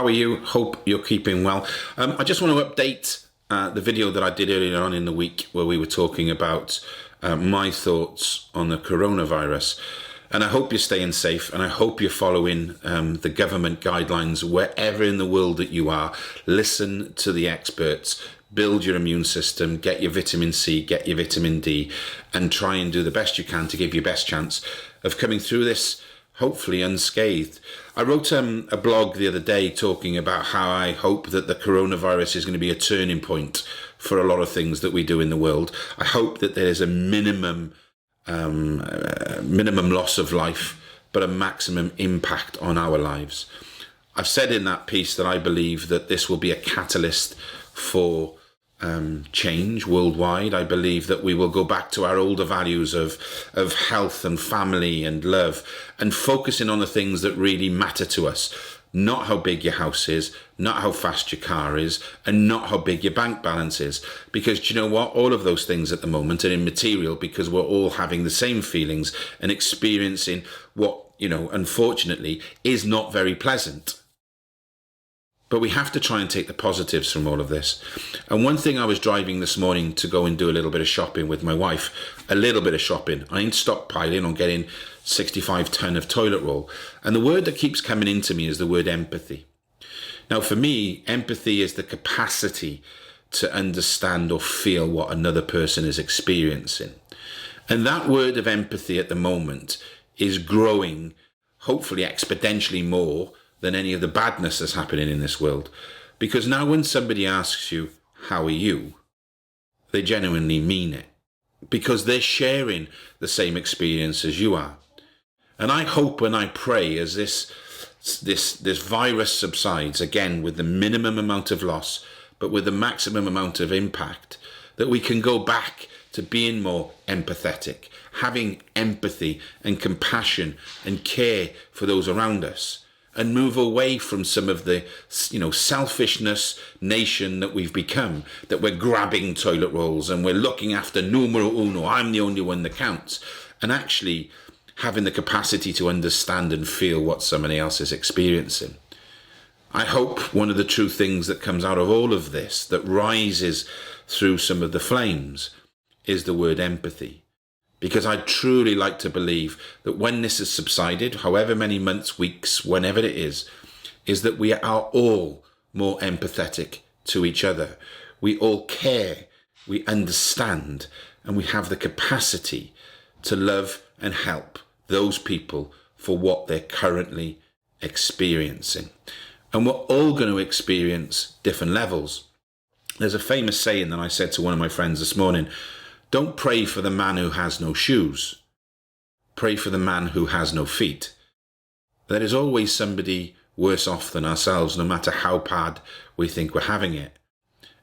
are you? Hope you're keeping well. I just want to update the video that I did earlier on in the week where we were talking about my thoughts on the coronavirus. And I hope you're staying safe, and I hope you're following the government guidelines wherever in the world that you are. Listen to the experts, build your immune system, get your vitamin C, get your vitamin D, and try and do the best you can to give you best chance of coming through this, hopefully unscathed. I wrote a blog the other day talking about how I hope that the coronavirus is going to be a turning point for a lot of things that we do in the world. I hope that there's a minimum loss of life, but a maximum impact on our lives. I've said in that piece that I believe that this will be a catalyst for change worldwide. I believe that we will go back to our older values of health and family and love, and focusing on the things that really matter to us. Not how big your house is, not how fast your car is, and not how big your bank balance is. Because do you know what? All of those things at the moment are immaterial, because we're all having the same feelings and experiencing what, unfortunately, is not very pleasant. But we have to try and take the positives from all of this. And one thing, I was driving this morning to go and do a little bit of shopping with my wife. A little bit of shopping. I ain't stockpiling on getting 65 ton of toilet roll. And the word that keeps coming into me is the word empathy. Now, for me, empathy is the capacity to understand or feel what another person is experiencing. And that word of empathy at the moment is growing, hopefully exponentially more than any of the badness that's happening in this world. Because now when somebody asks you, how are you? They genuinely mean it. Because they're sharing the same experience as you are. And I hope and I pray as this virus subsides, again with the minimum amount of loss, but with the maximum amount of impact, that we can go back to being more empathetic, having empathy and compassion and care for those around us, and move away from some of the, selfishness nation that we've become, that we're grabbing toilet rolls and we're looking after numero uno, I'm the only one that counts, and actually having the capacity to understand and feel what somebody else is experiencing. I hope one of the true things that comes out of all of this, that rises through some of the flames, is the word empathy. Because I'd truly like to believe that when this has subsided, however many months, weeks, whenever it is that we are all more empathetic to each other. We all care, we understand, and we have the capacity to love and help those people for what they're currently experiencing. And we're all going to experience different levels. There's a famous saying that I said to one of my friends this morning: don't pray for the man who has no shoes. Pray for the man who has no feet. There is always somebody worse off than ourselves, no matter how bad we think we're having it.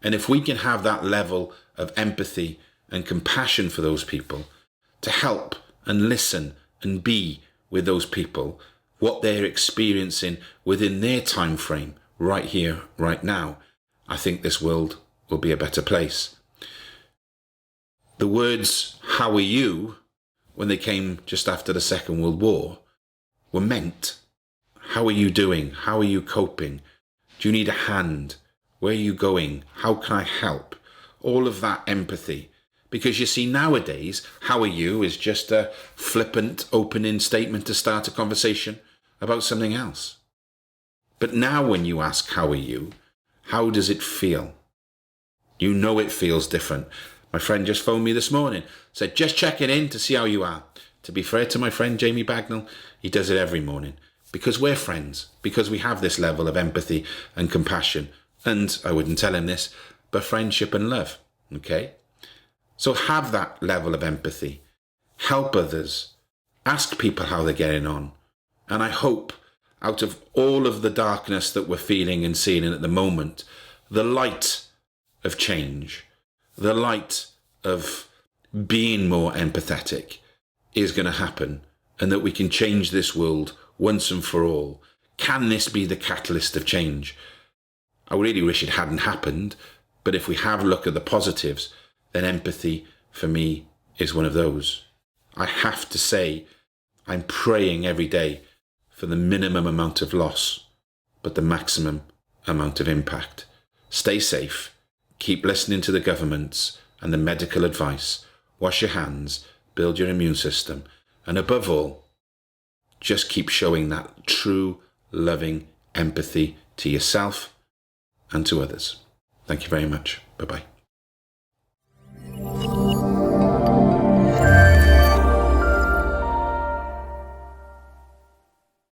And if we can have that level of empathy and compassion for those people, to help and listen and be with those people, what they're experiencing within their time frame, right here, right now, I think this world will be a better place. The words, how are you, when they came just after the Second World War, were meant. How are you doing? How are you coping? Do you need a hand? Where are you going? How can I help? All of that empathy. Because you see, nowadays, how are you is just a flippant opening statement to start a conversation about something else. But now when you ask, how are you? How does it feel? You know it feels different. My friend just phoned me this morning, said, just checking in to see how you are. To be fair to my friend Jamie Bagnall, he does it every morning. Because we're friends, because we have this level of empathy and compassion. And I wouldn't tell him this, but friendship and love, okay? So have that level of empathy. Help others. Ask people how they're getting on. And I hope, out of all of the darkness that we're feeling and seeing at the moment, the light of change, the light of being more empathetic is going to happen, and that we can change this world once and for all. Can this be the catalyst of change? I really wish it hadn't happened, but if we have a look at the positives, then empathy for me is one of those. I have to say, I'm praying every day for the minimum amount of loss, but the maximum amount of impact. Stay safe. Keep listening to the governments and the medical advice. Wash your hands, build your immune system, and above all, just keep showing that true, loving empathy to yourself and to others. Thank you very much. Bye-bye.